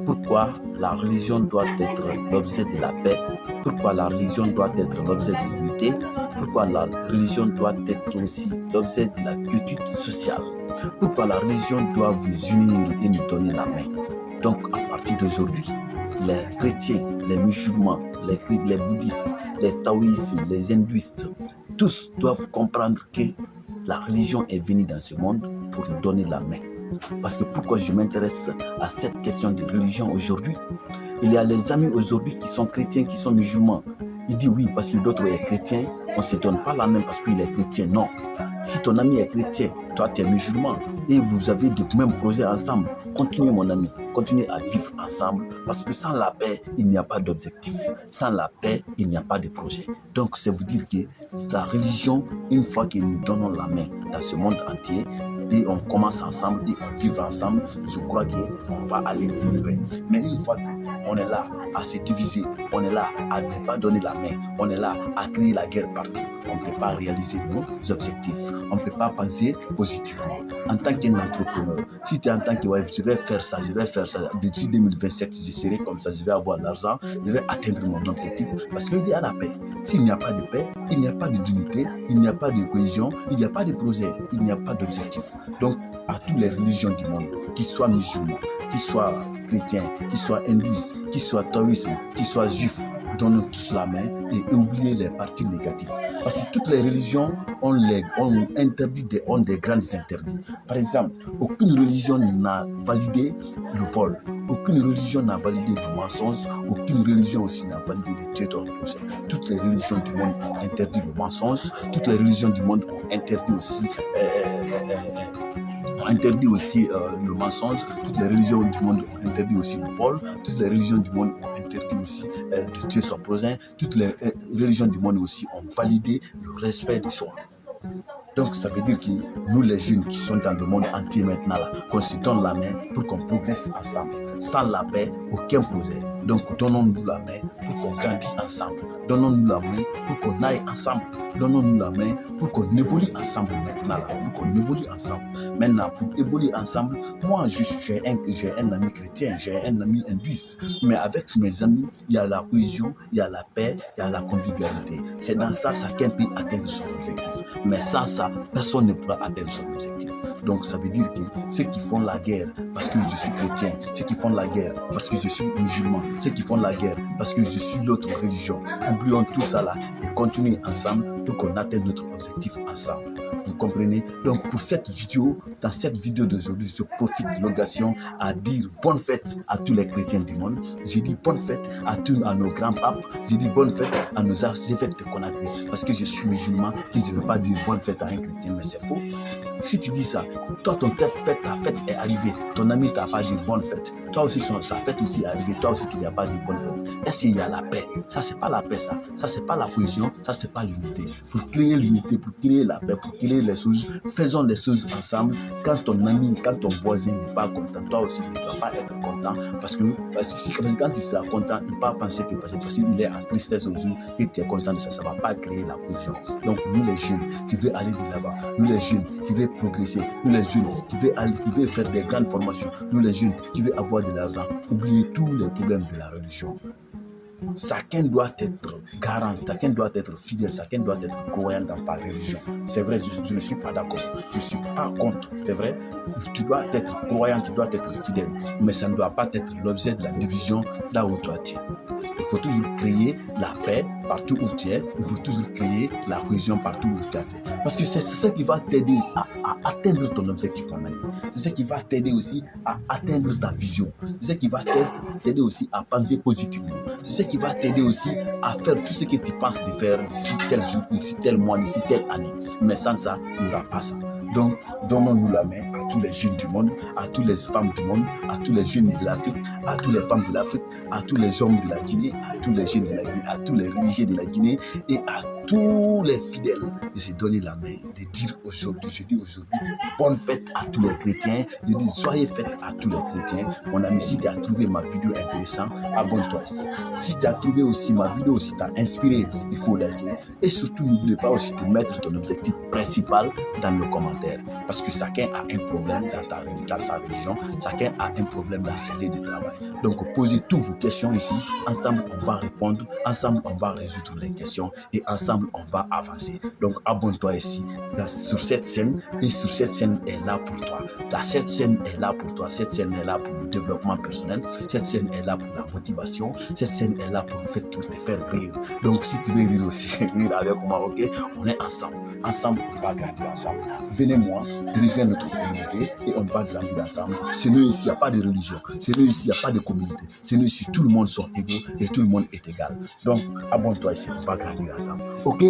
Pourquoi la religion doit être l'objet de la paix? Pourquoi la religion doit être l'objet de l'unité? Pourquoi la religion doit être aussi l'objet de la quiétude sociale? Pourquoi la religion doit nous unir et nous donner la main? Donc, à partir d'aujourd'hui, les chrétiens, les musulmans, les bouddhistes, les taoïstes, les hindouistes, tous doivent comprendre que la religion est venue dans ce monde pour nous donner la main. Parce que pourquoi je m'intéresse à cette question de religion aujourd'hui? Il y a les amis aujourd'hui qui sont chrétiens, qui sont musulmans. Ils disent oui parce que l'autre est chrétien, on ne se donne pas la main parce qu'il est chrétien. Non. Si ton ami est chrétien, toi tu es musulman et vous avez de mêmes projets ensemble, continuez mon ami, continuez à vivre ensemble parce que sans la paix, il n'y a pas d'objectif. Sans la paix, il n'y a pas de projet. Donc c'est vous dire que la religion, une fois que nous donnons la main dans ce monde entier et on commence ensemble et on vit ensemble, je crois qu'on va aller plus loin. Mais une fois qu'on est là à se diviser, on est là à ne pas donner la main, on est là à créer la guerre partout, on ne peut pas réaliser nos objectifs, on ne peut pas penser positivement. En tant qu'entrepreneur, si tu es en tant que ouais, je vais faire ça, d'ici 2027, je serai comme ça, je vais avoir l'argent, je vais atteindre mon objectif parce qu'il y a la paix. S'il n'y a pas de paix, il n'y a pas d'unité, il n'y a pas de cohésion, il n'y a pas de projet, il n'y a pas d'objectif. Donc, à toutes les religions du monde, qu'ils soient musulmans, qu'ils soient chrétiens, qu'ils soient hindouistes, qu'ils soient taoïstes, qu'ils soient juifs, donnons tous la main et oubliez les parties négatives. Parce que toutes les religions ont des grands interdits. Par exemple, aucune religion n'a validé le vol. Aucune religion n'a validé le mensonge. Aucune religion aussi n'a validé le tuer ton prochain. Toutes les religions du monde ont interdit le mensonge. Toutes les religions du monde ont interdit aussi le mensonge. Toutes les religions du monde ont interdit aussi le vol. Toutes les religions du monde ont interdit aussi de tuer son prochain. Toutes les religions du monde aussi ont validé le respect du choix. Donc ça veut dire que nous les jeunes qui sont dans le monde entier maintenant, là, qu'on se donne la main pour qu'on progresse ensemble. Sans la paix, aucun projet. Donc donnons-nous la main pour qu'on grandisse ensemble. Donnons-nous la main pour qu'on aille ensemble. Donnons-nous la main pour qu'on évolue ensemble maintenant, là, pour qu'on évolue ensemble. Maintenant, pour évoluer ensemble, moi j'ai un ami chrétien, j'ai un ami hindouiste. Mais avec mes amis, il y a la cohésion, il y a la paix, il y a la convivialité. C'est dans ça chacun peut atteindre son objectif. Mais sans ça, personne ne pourra atteindre son objectif. Donc ça veut dire que ceux qui font la guerre parce que je suis chrétien, ceux qui font la guerre parce que je suis musulman, ceux qui font la guerre parce que je suis l'autre religion, oublions tout ça là et continuons ensemble pour qu'on atteigne notre objectif ensemble. Vous comprenez? Donc pour cette vidéo, dans cette vidéo d'aujourd'hui, je profite de l'occasion à dire bonne fête à tous les chrétiens du monde. J'ai dit bonne fête à nos grands papes. J'ai dit bonne fête à nos évêques de Conakry. Parce que je suis musulman, je ne veux pas dire bonne fête à un chrétien, mais c'est faux. Si tu dis ça, toi ta fête est arrivée, ton ami t'a pas dit bonne fête. Toi aussi, sa fête aussi est arrivée, toi aussi tu lui as pas dit bonne fête. Est-ce qu'il y a la paix? Ça, c'est pas la paix, ça. Ça, c'est pas la cohésion, ça, c'est pas l'unité. Pour créer l'unité, pour créer la paix, pour créer les choses, faisons les choses ensemble. Quand ton ami, quand ton voisin n'est pas content, toi aussi, tu ne dois pas être content. Parce que quand il sera content, il ne va pas penser que parce qu'il est en tristesse aujourd'hui et tu es content de ça, ça ne va pas créer la cohésion. Donc, nous les jeunes qui veulent aller de l'avant, nous les jeunes qui veulent progresser, nous les jeunes qui veulent faire des grandes formations, nous les jeunes qui veulent avoir de l'argent, oubliez tous les problèmes de la religion. Chacun doit être garant, chacun doit être fidèle, chacun doit être croyant dans ta religion. C'est vrai, je ne suis pas d'accord, je ne suis pas contre, c'est vrai. Tu dois être croyant, tu dois être fidèle, mais ça ne doit pas être l'objet de la division là où toi tu es. Il faut toujours créer la paix partout où tu es, il faut toujours créer la cohésion partout où tu es. Parce que c'est ce qui va t'aider à atteindre ton objectif, mon ami. C'est ce qui va t'aider aussi à atteindre ta vision. C'est ce qui va t'aider aussi à penser positivement. C'est ce qui va t'aider aussi à faire tout ce que tu penses de faire d'ici tel jour, d'ici tel mois, d'ici telle année. Mais sans ça, il n'y aura pas ça. Donc, donnons-nous la main à tous les jeunes du monde, à toutes les femmes du monde, à tous les jeunes de l'Afrique, à toutes les femmes de l'Afrique, à tous les hommes de la Guinée, à tous les jeunes de la Guinée, à tous les religieux de la Guinée et à tous les fidèles de se donner la main, de dire aujourd'hui, je dis aujourd'hui, bonne fête à tous les chrétiens. Je dis soyez fête à tous les chrétiens. Mon ami, si tu as trouvé ma vidéo intéressante, abonne-toi ici. Si tu as trouvé aussi ma vidéo, si tu as inspiré, il faut liker. Et surtout, n'oublie pas aussi de mettre ton objectif principal dans le commentaire. Parce que chacun a un problème dans sa religion, chacun a un problème dans ses lieux de travail. Donc, posez toutes vos questions ici. Ensemble, on va répondre. Ensemble, on va résoudre les questions. Et ensemble, on va avancer. Donc, abonne-toi ici sur cette chaîne. Et sur cette chaîne est là pour toi. Cette chaîne est là pour toi. Cette chaîne est là pour le développement personnel. Cette chaîne est là pour la motivation. Cette chaîne est là pour te faire rire. Donc, si tu veux rire aussi, rire avec moi, ok? On est ensemble. Ensemble, on va grandir ensemble. Venez-moi, rejoindre notre communauté et on va grandir ensemble. C'est nous ici, il n'y a pas de religion. C'est nous ici, il n'y a pas de communauté. C'est nous ici, tout le monde sont égaux et tout le monde est égal. Donc, abonne-toi ici, on va grandir ensemble. Ok?